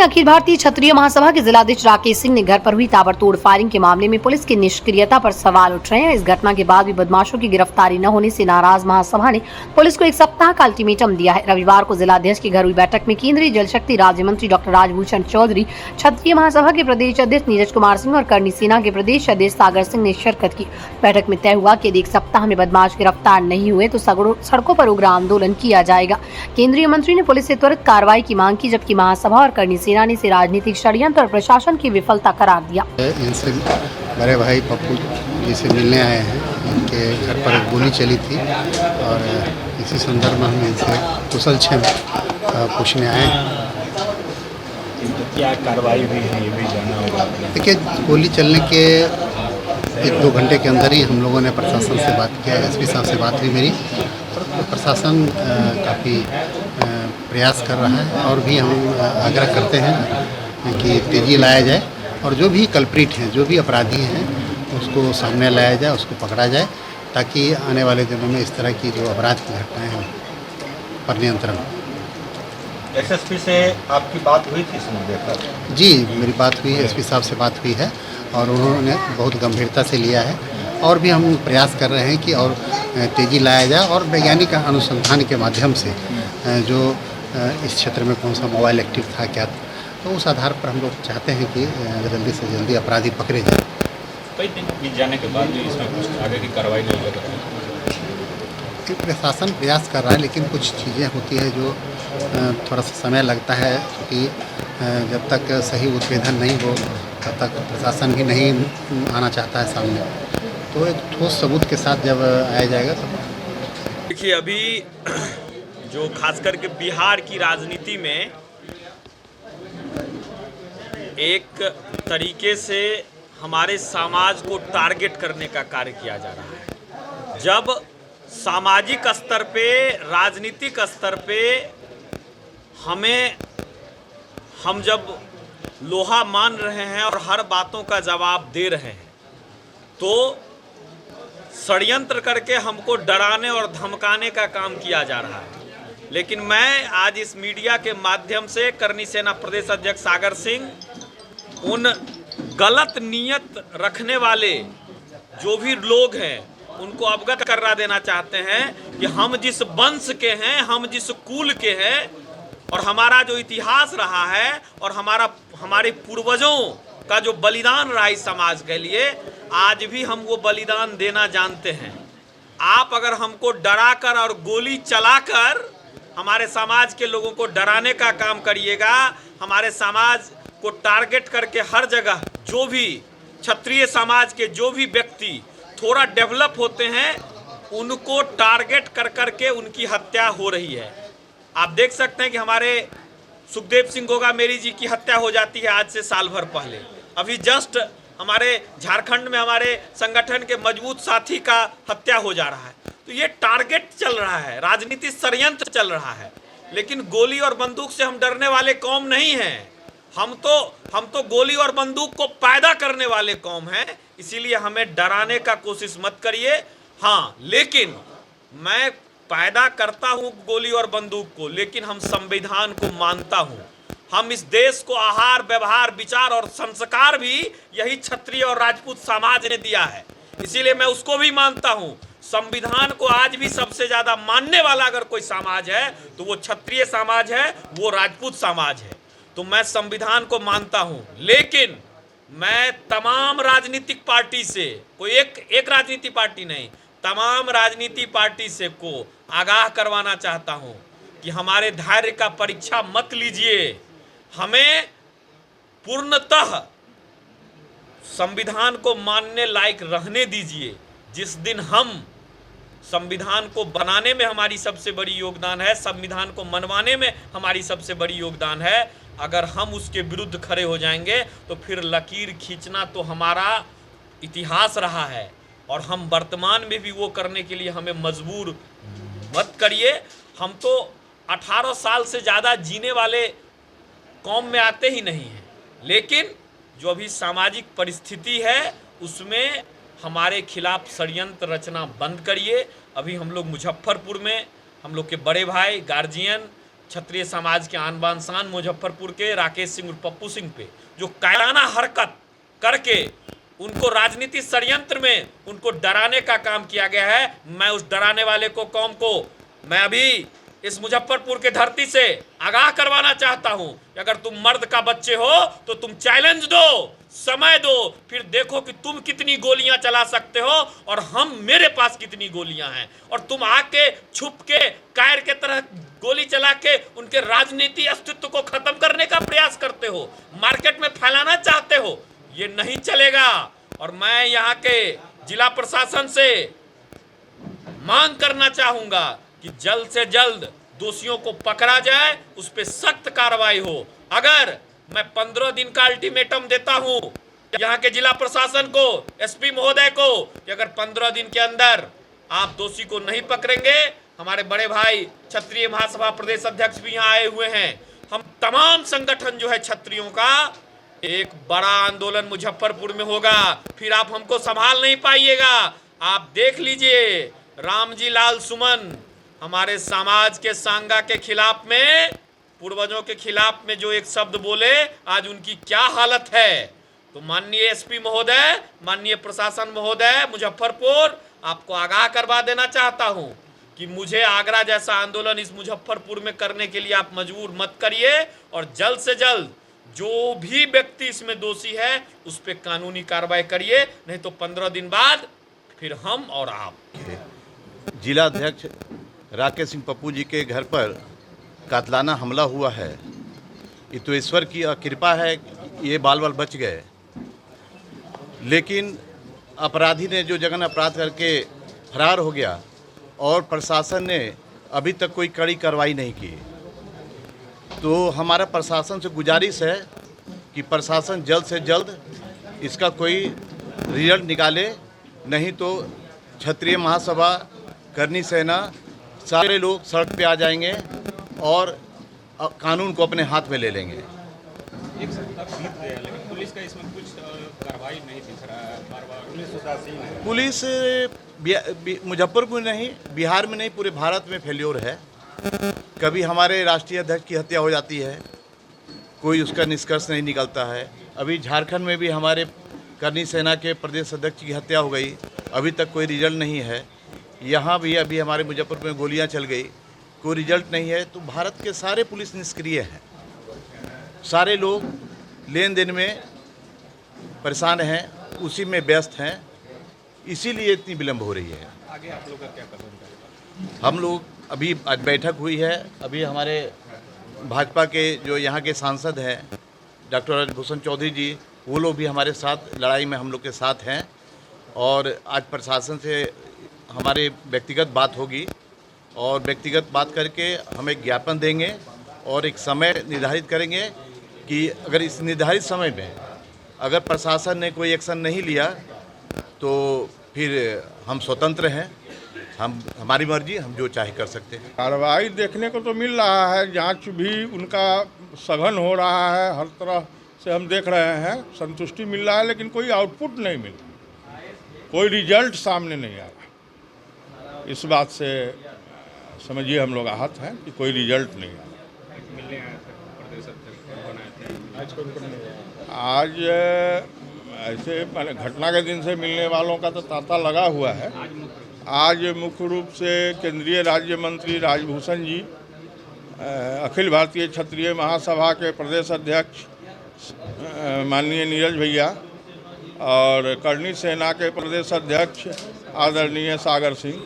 में अखिल भारतीय क्षत्रिय महासभा के जिलाध्यक्ष राकेश सिंह ने घर पर हुई ताबड़तोड़ फायरिंग के मामले में पुलिस की निष्क्रियता पर सवाल उठ रहे हैं। इस घटना के बाद भी बदमाशों की गिरफ्तारी न होने से नाराज महासभा ने पुलिस को एक सप्ताह का अल्टीमेटम दिया है। रविवार को जिलाध्यक्ष की घर हुई बैठक में केंद्रीय जल शक्ति राज्य मंत्री डॉक्टर राजभूषण चौधरी, क्षत्रिय महासभा के प्रदेश अध्यक्ष नीरज कुमार सिंह और करनी सेना के प्रदेश अध्यक्ष सागर सिंह ने शिरकत की। बैठक में तय हुआ कि यदि एक सप्ताह में बदमाश गिरफ्तार नहीं हुए तो सड़कों पर उग्र आंदोलन किया जाएगा। केंद्रीय मंत्री ने पुलिस से त्वरित कार्रवाई की मांग की, जबकि महासभा और करनी सेना ने इसे राजनीतिक षड्यंत्र और प्रशासन की विफलता करार दिया। इनसे बड़े भाई पप्पू जी से मिलने आए हैं। इनके घर पर एक गोली चली थी और इसी संदर्भ में हम इनसे कुशल क्षेम पूछने आए हैं। क्या कार्रवाई हुई है ये भी जानना होगा। देखिए, गोली चलने के 1-2 घंटे के अंदर ही हम लोगों ने प्रशासन से बात किया। एसपी साहब से बात हुई मेरी, और प्रशासन काफ़ी प्रयास कर रहा है और भी हम आग्रह करते हैं कि तेज़ी लाया जाए और जो भी कल्प्रिट हैं, जो भी अपराधी हैं, उसको सामने लाया जाए, उसको पकड़ा जाए, ताकि आने वाले दिनों में इस तरह की जो अपराध की घटनाएं हैं पर नियंत्रण। एसएसपी से आपकी बात हुई थी इस मुद्दे पर? जी, मेरी बात हुई, एसपी साहब से बात हुई है और उन्होंने बहुत गंभीरता से लिया है। और भी हम प्रयास कर रहे हैं कि और तेज़ी लाया जाए और वैज्ञानिक अनुसंधान के माध्यम से जो इस क्षेत्र में कौन सा मोबाइल एक्टिव था, क्या था, तो उस आधार पर हम लोग चाहते हैं कि जल्दी से जल्दी अपराधी पकड़े जाए। कई दिन बीत जाने के बाद भी इसमें कुछ आगे की कार्रवाई नहीं लग रही है। प्रशासन प्रयास कर रहा है, लेकिन कुछ चीज़ें होती है जो थोड़ा सा समय लगता है, क्योंकि जब तक सही उत्पेदन नहीं हो तब तक प्रशासन भी नहीं आना चाहता है सामने। तो एक ठोस सबूत के साथ जब आया जाएगा तो देखिए, अभी जो खास करके बिहार की राजनीति में एक तरीके से हमारे समाज को टारगेट करने का कार्य किया जा रहा है। जब सामाजिक स्तर पे, राजनीतिक स्तर पे हम जब लोहा मान रहे हैं और हर बातों का जवाब दे रहे हैं, तो षड्यंत्र करके हमको डराने और धमकाने का काम किया जा रहा है। लेकिन मैं आज इस मीडिया के माध्यम से करनी सेना प्रदेश अध्यक्ष सागर सिंह, उन गलत नीयत रखने वाले जो भी लोग हैं, उनको अवगत करा देना चाहते हैं कि हम जिस वंश के हैं, हम जिस कुल के हैं और हमारा जो इतिहास रहा है और हमारे पूर्वजों का जो बलिदान रहा इस समाज के लिए, आज भी हम वो बलिदान देना जानते हैं। आप अगर हमको डराकर और गोली चलाकर हमारे समाज के लोगों को डराने का काम करिएगा, हमारे समाज को टारगेट करके हर जगह जो भी क्षत्रिय समाज के जो भी व्यक्ति थोड़ा डेवलप होते हैं, उनको टारगेट कर करके उनकी हत्या हो रही है। आप देख सकते हैं कि हमारे सुखदेव सिंह गोगा मेरी जी की हत्या हो जाती है आज से साल भर पहले। अभी जस्ट हमारे झारखंड में हमारे संगठन के मजबूत साथी का हत्या हो जा रहा है। तो ये टारगेट चल रहा है, राजनीतिक षड्यंत्र चल रहा है। लेकिन गोली और बंदूक से हम डरने वाले कौम नहीं हैं। हम तो गोली और बंदूक को पैदा करने वाले कौम हैं। इसीलिए हमें डराने का कोशिश मत करिए। हाँ, लेकिन मैं पैदा करता हूँ गोली और बंदूक को, लेकिन हम संविधान को मानता हूँ। हम इस देश को आहार, व्यवहार, विचार और संस्कार भी यही क्षत्रिय और राजपूत समाज ने दिया है। इसीलिए मैं उसको भी मानता हूँ। संविधान को आज भी सबसे ज्यादा मानने वाला अगर कोई समाज है तो वो क्षत्रिय समाज है, वो राजपूत समाज है। तो मैं संविधान को मानता हूँ, लेकिन मैं तमाम राजनीतिक पार्टी से, कोई एक राजनीति पार्टी नहीं, तमाम राजनीति पार्टी से को आगाह करवाना चाहता हूँ कि हमारे धैर्य का परीक्षा मत लीजिए। हमें पूर्णतः संविधान को मानने लायक रहने दीजिए। जिस दिन हम संविधान को बनाने में हमारी सबसे बड़ी योगदान है, संविधान को मनवाने में हमारी सबसे बड़ी योगदान है, अगर हम उसके विरुद्ध खड़े हो जाएंगे तो फिर लकीर खींचना तो हमारा इतिहास रहा है और हम वर्तमान में भी वो करने के लिए हमें मजबूर मत करिए। हम तो 18 साल से ज़्यादा जीने वाले कौम में आते ही नहीं हैं, लेकिन जो अभी सामाजिक परिस्थिति है उसमें हमारे खिलाफ षड्यंत्र रचना बंद करिए। अभी हम लोग मुजफ्फरपुर में हम लोग के बड़े भाई गार्जियन क्षत्रिय समाज के आन बान शान मुजफ्फरपुर के राकेश सिंह और पप्पू सिंह पे जो कायराना हरकत करके उनको राजनीति षड्यंत्र में उनको डराने का काम किया गया है, मैं उस डराने वाले को कौम को मैं अभी इस मुजफ्फरपुर के धरती से आगाह करवाना चाहता हूं कि अगर तुम मर्द का बच्चे हो तो तुम चैलेंज दो, समय दो, फिर देखो कि तुम कितनी गोलियां चला सकते हो और मेरे पास कितनी गोलियां हैं। और तुम आके छुप के कायर के तरह गोली चला के उनके राजनीति अस्तित्व को खत्म करने का प्रयास करते हो, मार्केट में फैलाना चाहते हो, ये नहीं चलेगा। और मैं यहाँ के जिला प्रशासन से मांग करना चाहूंगा कि जल्द से जल्द दोषियों को पकड़ा जाए, उस पर सख्त कार्रवाई हो। अगर मैं 15 दिन का अल्टीमेटम देता हूं यहाँ के जिला प्रशासन को, एसपी महोदय को, कि अगर 15 दिन के अंदर आप दोषी को नहीं पकड़ेंगे, हमारे बड़े भाई क्षत्रिय महासभा प्रदेश अध्यक्ष भी यहाँ आए हुए हैं, हम तमाम संगठन जो है क्षत्रियों का एक बड़ा आंदोलन मुजफ्फरपुर में होगा, फिर आप हमको संभाल नहीं पाइएगा। आप देख लीजिए रामजी लाल सुमन हमारे समाज के सांगा के खिलाफ में, पूर्वजों के खिलाफ में जो एक शब्द बोले, आज उनकी क्या हालत है। तो माननीय एसपी महोदय, माननीय प्रशासन महोदय मुजफ्फरपुर, आपको आगाह करवा देना चाहता हूं कि मुझे आगरा जैसा आंदोलन इस मुजफ्फरपुर में करने के लिए आप मजबूर मत करिए और जल्द से जल्द जो भी व्यक्ति इसमें दोषी है उस पर कानूनी कार्रवाई करिए, नहीं तो 15 दिन बाद फिर हम और आप। जिला अध्यक्ष राकेश सिंह पप्पू जी के घर पर कातलाना हमला हुआ है। ये तो ईश्वर की कृपा है, ये बाल बाल बच गए, लेकिन अपराधी ने जो जघन्य अपराध करके फरार हो गया और प्रशासन ने अभी तक कोई कड़ी कार्रवाई नहीं की। तो हमारा प्रशासन से गुजारिश है कि प्रशासन जल्द से जल्द इसका कोई रिजल्ट निकाले, नहीं तो क्षत्रिय महासभा, करनी सेना, सारे लोग सड़क पे आ जाएंगे और कानून को अपने हाथ में ले लेंगे। एक सप्ताह बीत गया लेकिन पुलिस का इसमें कुछ कार्रवाई नहीं दिख रहा है, बार-बार पुलिस उदासीन है। पुलिस मुजफ्फरपुर नहीं, बिहार में नहीं, पूरे भारत में फेल्योर है। कभी हमारे राष्ट्रीय अध्यक्ष की हत्या हो जाती है, कोई उसका निष्कर्ष नहीं निकलता है। अभी झारखंड में भी हमारे करनी सेना के प्रदेश अध्यक्ष की हत्या हो गई, अभी तक कोई रिजल्ट नहीं है। यहाँ भी अभी हमारे मुजफ्फरपुर में गोलियां चल गई, कोई रिजल्ट नहीं है। तो भारत के सारे पुलिस निष्क्रिय हैं, सारे लोग लेन देन में परेशान हैं, उसी में व्यस्त हैं, इसीलिए इतनी विलम्ब हो रही है। आगे आप लोग का क्या कदम है? हम लोग अभी आज बैठक हुई है, अभी हमारे भाजपा के जो यहाँ के सांसद हैं डॉक्टर राजभूषण चौधरी जी, वो लोग भी हमारे साथ लड़ाई में हम लोग के साथ हैं। और आज प्रशासन से हमारे व्यक्तिगत बात होगी और व्यक्तिगत बात करके हम एक ज्ञापन देंगे और एक समय निर्धारित करेंगे कि अगर इस निर्धारित समय में अगर प्रशासन ने कोई एक्शन नहीं लिया तो फिर हम स्वतंत्र हैं, हमारी मर्जी, हम जो चाहे कर सकते हैं। कार्रवाई देखने को तो मिल रहा है, जांच भी उनका सघन हो रहा है, हर तरह से हम देख रहे हैं, संतुष्टि मिल रहा है, लेकिन कोई आउटपुट नहीं मिल रहा, कोई रिजल्ट सामने नहीं आ रहा। इस बात से समझिए हम लोग आहत हैं कि कोई रिजल्ट नहीं आ रहा। मिलने आए थे प्रदेश अध्यक्ष बनाए थे, आज कोई नहीं आया। आज ऐसे घटना के दिन से मिलने वालों का तो तांता लगा हुआ है। आज मुख्य रूप से केंद्रीय राज्य मंत्री राजभूषण जी, अखिल भारतीय क्षत्रिय महासभा के प्रदेश अध्यक्ष माननीय नीरज भैया और करनी सेना के प्रदेश अध्यक्ष आदरणीय सागर सिंह,